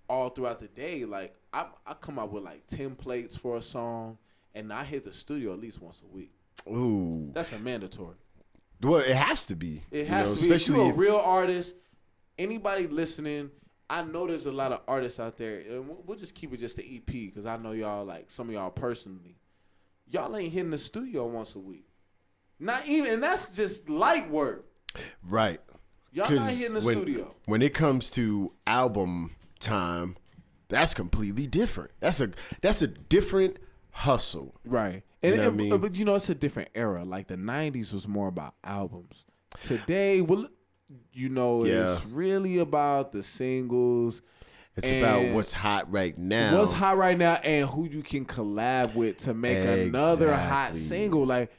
all throughout the day. Like I come up with like templates for a song, and I hit the studio at least once a week. Ooh, that's a mandatory. Well, it has to be. It has to be. Especially if you're a real artist, anybody listening, I know there's a lot of artists out there. And we'll just keep it just the EP because I know y'all, like some of y'all personally, y'all ain't hitting the studio once a week. Not even, and that's just light work. Right. Y'all not hitting the studio. When it comes to album time, that's completely different. That's a different hustle. Right. And, I mean? But you know, it's a different era. Like the 90s was more about albums. Today, well, you know, it's really about the singles. It's about what's hot right now. What's hot right now and who you can collab with to make another hot single. Like,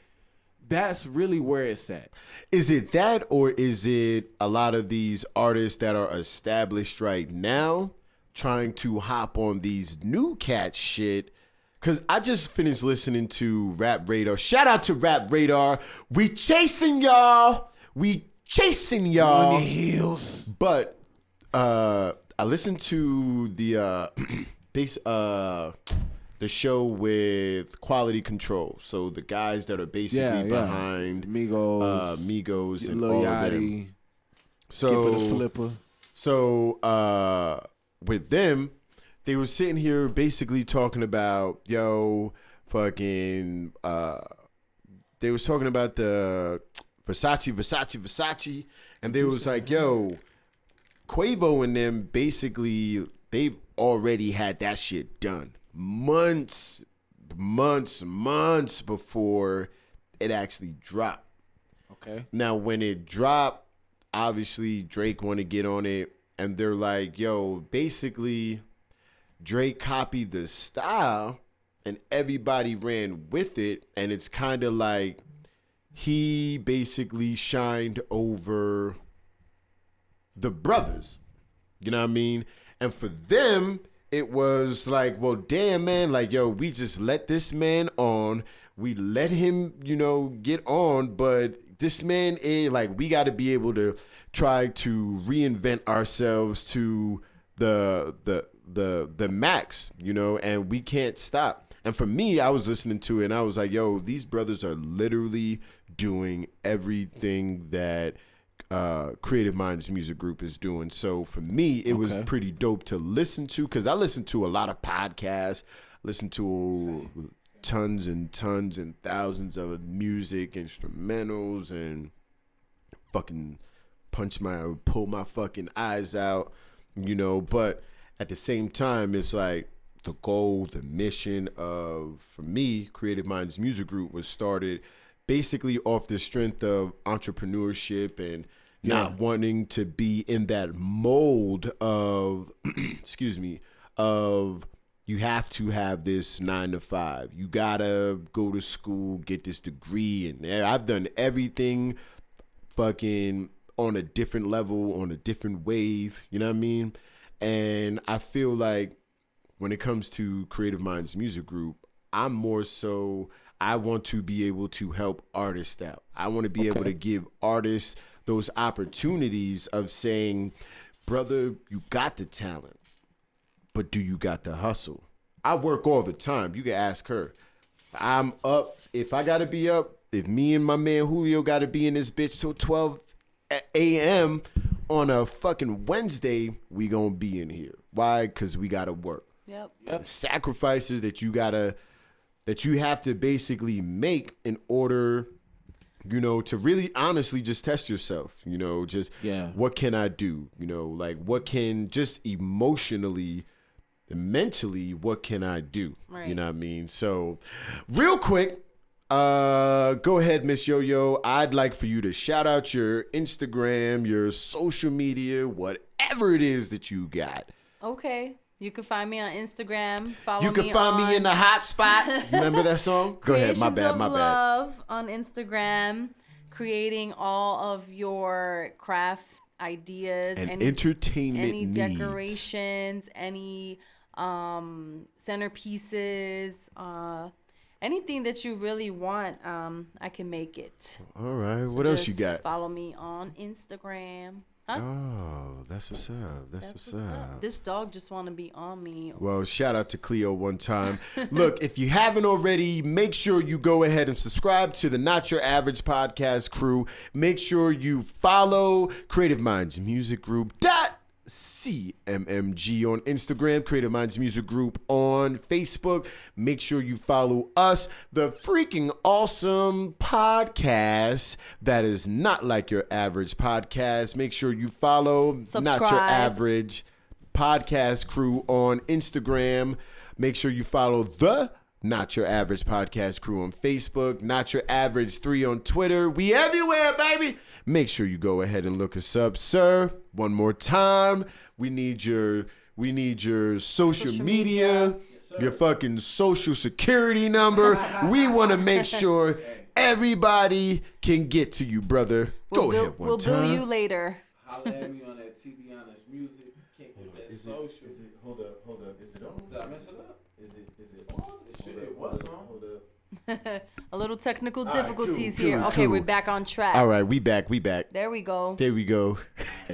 that's really where it's at. Is it that, or is it a lot of these artists that are established right now trying to hop on these new cat shit? Because I just finished listening to Rap Radar. Shout out to Rap Radar. We chasing y'all. On your heels. But I listened to the the show with Quality Control. So the guys that are basically behind Migos and Lil all Yachty, of them. So the Flipper. So with them, they were sitting here basically talking about, they was talking about the Versace, and they was like, yo, Quavo and them basically, they've already had that shit done months before it actually dropped. Okay. Now, when it dropped, obviously Drake want to get on it, and they're like, yo, basically Drake copied the style and everybody ran with it, and it's kind of like he basically shined over the brothers. You know what I mean? And for them, it was like, well, damn, man, like, yo, we just let this man on. We let him, get on, but this man is like, we got to be able to try to reinvent ourselves to the max, and we can't stop. And for me, I was listening to it and I was like, yo, these brothers are literally doing everything that Creative Minds Music Group is doing. So for me, it was pretty dope to listen to, because I listen to a lot of podcasts, listen to tons and tons and thousands of music instrumentals, and fucking pull my fucking eyes out, but at the same time, it's like the goal, the mission of, for me, Creative Minds Music Group was started basically off the strength of entrepreneurship and not wanting to be in that mold of, of you have to have this 9 to 5. You gotta go to school, get this degree. And I've done everything fucking on a different level, on a different wave. You know what I mean? And I feel like when it comes to Creative Minds Music Group, I'm more so, I want to be able to help artists out. I want to be able to give artists those opportunities of saying, brother, you got the talent, but do you got the hustle? I work all the time. You can ask her. I'm up. If I got to be up, if me and my man Julio got to be in this bitch till 12 a.m. on a fucking Wednesday, we gonna be in here. Why? Because we got to work. Yep. Sacrifices that you have to basically make in order, to really honestly just test yourself, what can I do? Like what can just emotionally and mentally, what can I do? Right. You know what I mean? So real quick, go ahead, Miss Yo-Yo. I'd like for you to shout out your Instagram, your social media, whatever it is that you got. Okay. You can find me on Instagram. You can find me in the hot spot. Remember that song? Go ahead. My bad. Love on Instagram. creating all of your craft ideas and any entertainment any needs. decorations, any centerpieces, anything that you really want, I can make it. All right. So What else you just got? Follow me on Instagram. Huh? Oh, that's what's up. That's what's up. This dog just want to be on me. Well, shout out to Cleo one time. Look, if you haven't already, make sure you go ahead and subscribe to the Not Your Average podcast crew. Make sure you follow Creative Minds Music Group CMMG on Instagram, Creative Minds Music Group on Facebook. Make sure you follow us, the freaking awesome podcast that is not like your average podcast. Make sure you follow Not Your Average podcast crew on Instagram. Make sure you follow the Not Your Average podcast crew on Facebook, Not Your Average 3 on Twitter. We everywhere, baby. Make sure you go ahead and look us up, sir. One more time. We need your social media, your fucking social security number. We want to make sure everybody can get to you, brother. Go ahead one time. We'll bill you later. Holla at me on that TB Honest Music. Can't get that social. Hold up. Is it on? Did I mess it up? Is it on? It was on. Hold up. A little technical difficulties cool, here. cool, Okay, cool. we're back on track. All right, we back. There we go. There we go.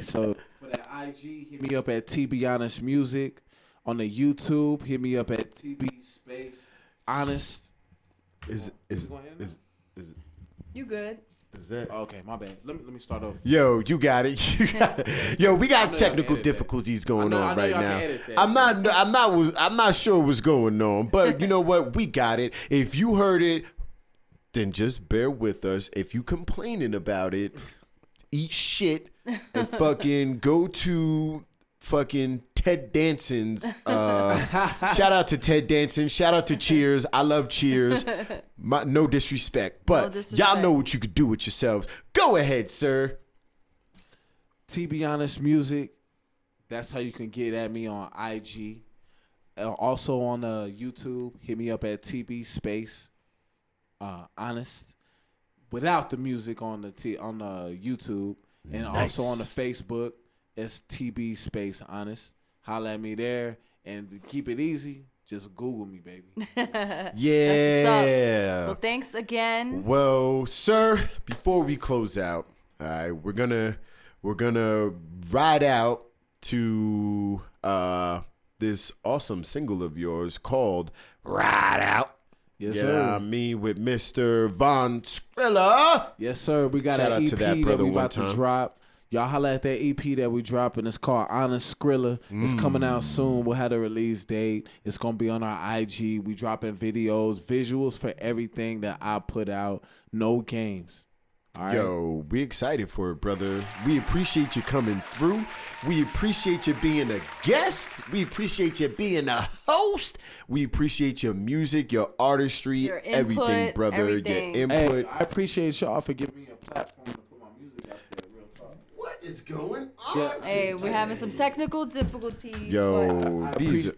So for that IG, hit me up at TB Honest Music. On the YouTube, hit me up at TB Space Honest. Is You good? that? Okay, my bad. Let me start over. Yo, you got it. Yo, we got technical difficulties going on right now. I'm not sure what's going on, but you know what? We got it. If you heard it, then just bear with us. If you complaining about it, eat shit and fucking go to fucking Ted Danson's. Shout out to Ted Danson. Shout out to Cheers. I love Cheers. No disrespect, but y'all know what you could do with yourselves. Go ahead, sir. TB Honest Music. That's how you can get at me on IG. Also on YouTube, hit me up at TB Space Honest. Without the music on the YouTube, and also on the Facebook, it's TB Space Honest. Holla at me there, and to keep it easy, just Google me, baby. Yeah. That's what's up. Well, thanks again. Well, sir, before we close out, all right, we're gonna ride out to this awesome single of yours called "Ride Out." Yes, You sir. know what I mean, with Mr. Von Skrilla. Yes, sir. We got Shout out an EP to that brother we one about to time. drop. Y'all holla at that EP that we dropping. It's called Honest Skrilla. It's coming out soon. We'll have a release date. It's going to be on our IG. We dropping videos, visuals for everything that I put out. No games. All right? Yo, we excited for it, brother. We appreciate you coming through. We appreciate you being a guest. We appreciate you being a host. We appreciate your music, your artistry, Your input, everything, brother. everything. Your Hey, input. I appreciate y'all for giving me a platform to put my music out there. Real talk. What is going on? Yeah. Hey, we're having some technical difficulties. Yo, but these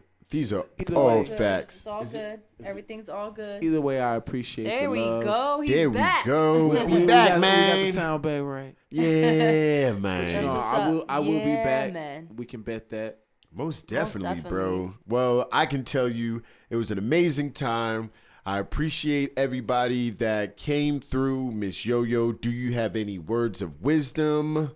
are Either all way. facts. It's all good. Everything's all good. Either way, I appreciate There the we love. go. He's There back. we go. We got- back, We got man. the sound back right. Yeah, You man. That's know, what's I will be Yeah, back. man. We can bet that. Most definitely, definitely. bro. Well, I can tell you it was an amazing time. I appreciate everybody that came through. Miss Yo-Yo, do you have any words of wisdom?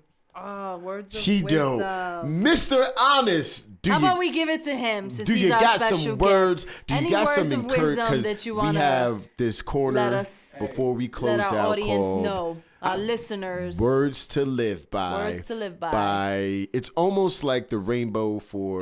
Words of She wisdom. don't. Mr. Honest, do How you about we give it to him since do he's you our got special some guest? words? Do you Any got words some of encouragement? wisdom that you want we to have this corner let us before we close let our out audience called know, our listeners? Words to Live By. Words to live by. It's almost like the rainbow for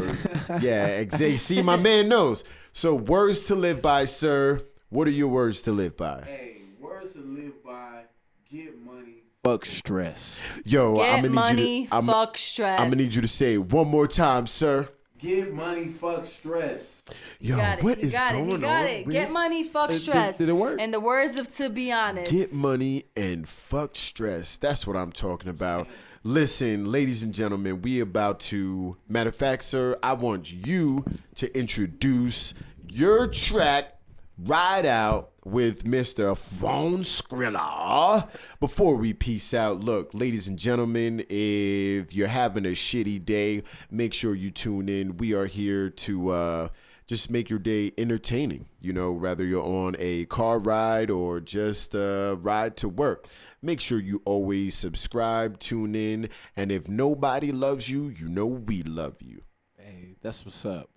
exactly. See, my man knows. So words to live by, sir. What are your words to live by? Hey, words to live by. Get money. Fuck stress. Yo, Get I'm gonna money, need you to, fuck stress. I'm gonna need you to say it one more time, sir. Get money. Fuck stress. Yo, got it. what you is got going it. You got on? it. with- Get money, fuck Did- stress. did it work? In the words of To Be Honest. Get money and fuck stress. That's what I'm talking about. Listen, ladies and gentlemen, we about to. Matter of fact, sir, I want you to introduce your track Ride Out with Mr. Von Skrilla. Before we peace out, look, ladies and gentlemen, if you're having a shitty day, make sure you tune in. We are here to just make your day entertaining, you know, whether you're on a car ride or just ride to work. Make sure you always subscribe, tune in, and if nobody loves you, you know we love you. Hey, that's what's up.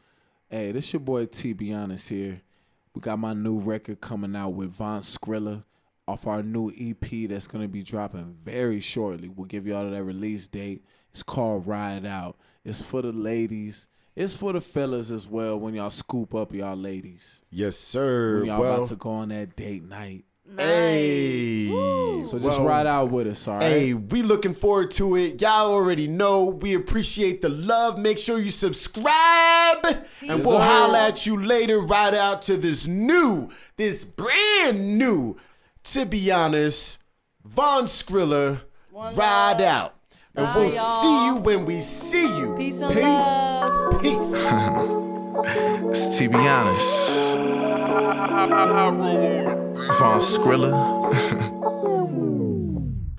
Hey, this your boy T. Be Honest here. We got my new record coming out with Von Skrilla off our new EP that's going to be dropping very shortly. We'll give y'all that release date. It's called Ride Out. It's for the ladies. It's for the fellas as well when y'all scoop up y'all ladies. Yes, sir. When y'all about to go on that date night. Nice. Hey. So just ride out with us, all right? Hey, we looking forward to it. Y'all already know we appreciate the love. Make sure you subscribe. And we'll holla at you later. Ride out to this brand new, to be honest, Von Skrilla, Ride Out. And we'll see you when we see you. Peace and love. Peace. It's T. Be Honest. Von Skrilla.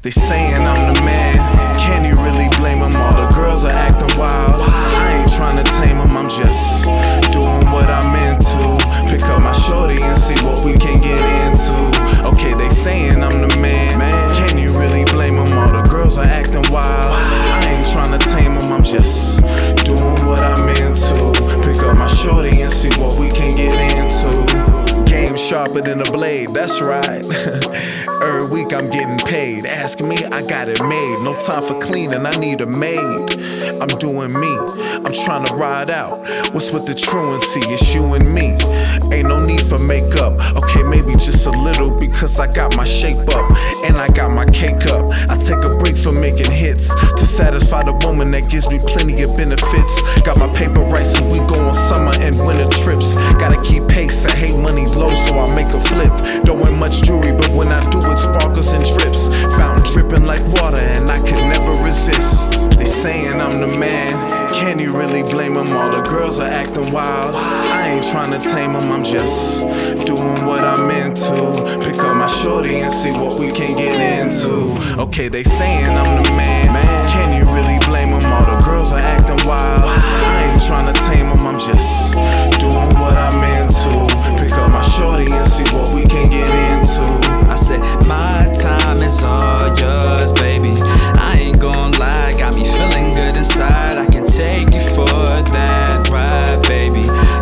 They saying I'm the man. Can you really blame them? All the girls are acting wild. I ain't trying to tame them. I'm just doing what I'm into. Pick up my shorty and see what we can get into. Okay, they saying I'm the man. Can you really blame them? All the girls are acting wild. I ain't trying to tame them. I'm just doing what I'm into. Pick up my shorty and see what we can get into. Game sharper than a blade, that's right. Every week I'm getting paid. Ask me, I got it made. No time for cleaning, I need a maid. I'm doing me, I'm trying to ride out. What's with the truancy? It's you and me. Ain't no need for makeup. Okay, maybe just a little because I got my shape up and I got my cake up. I take a break from making hits to satisfy the woman that gives me plenty of benefits. Got my paper right so we go on summer and winter trips. Gotta keep pace, I hate money low so I make a flip. Don't wear much jewelry but when I do it sparkles and drips. Fountain dripping like water and I could never resist. They saying I'm the man. Can you really blame them? All the girls are acting wild. I ain't trying to tame them. I'm just doing what I'm into. Pick up my shorty and see what we can get into. Okay, they saying I'm the man. Can you really blame them? All the girls are acting wild. I ain't trying to tame them. I'm just doing what I'm into. Pick up my shorty and see what we can get into. I said, my time is all yours, baby. I ain't gon' lie, got me feeling good inside. I can take you for that ride, baby.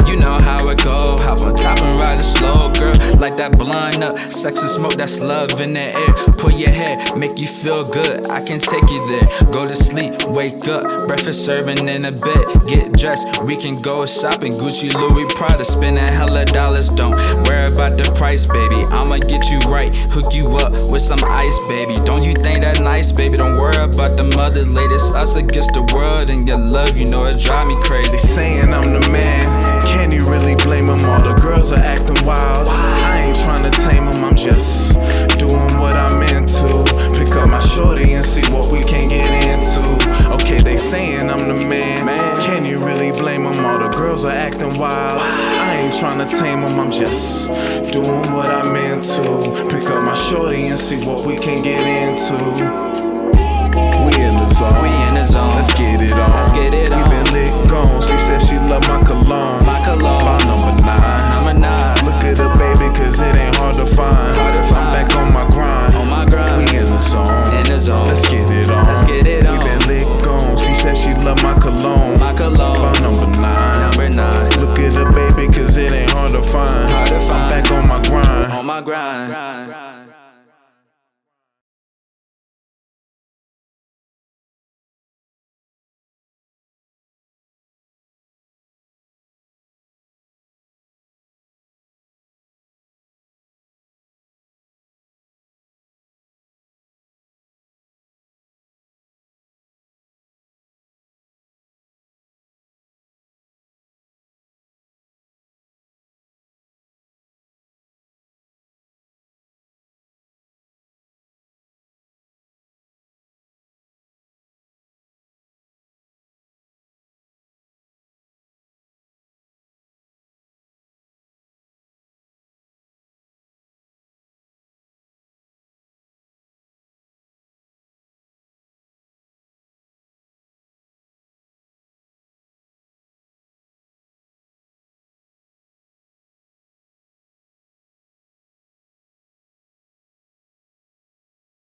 You know how it go, hop on top and ride it slow, girl. Like that blind up, sex and smoke, that's love in the air. Pull your hair, make you feel good, I can take you there. Go to sleep, wake up, breakfast serving in a bed. Get dressed, we can go shopping. Gucci, Louis, Prada, spending hella dollars. Don't worry about the price, baby. I'ma get you right, hook you up with some ice, baby. Don't you think that nice, baby? Don't worry about the mother latest. Us against the world and your love, you know it drive me crazy. They saying I'm the man. Can you really blame them? All the girls are acting wild. I ain't trying to tame them. I'm just doing what I'm into. Pick up my shorty and see what we can get into. Okay, they saying I'm the man. Can you really blame them? All the girls are acting wild. I ain't trying to tame them. I'm just doing what I'm into. Pick up my shorty and see what we can get into. We in the zone. We in the zone. Let's get it on. Let's get it on. We been lit gone. She said she love my cologne.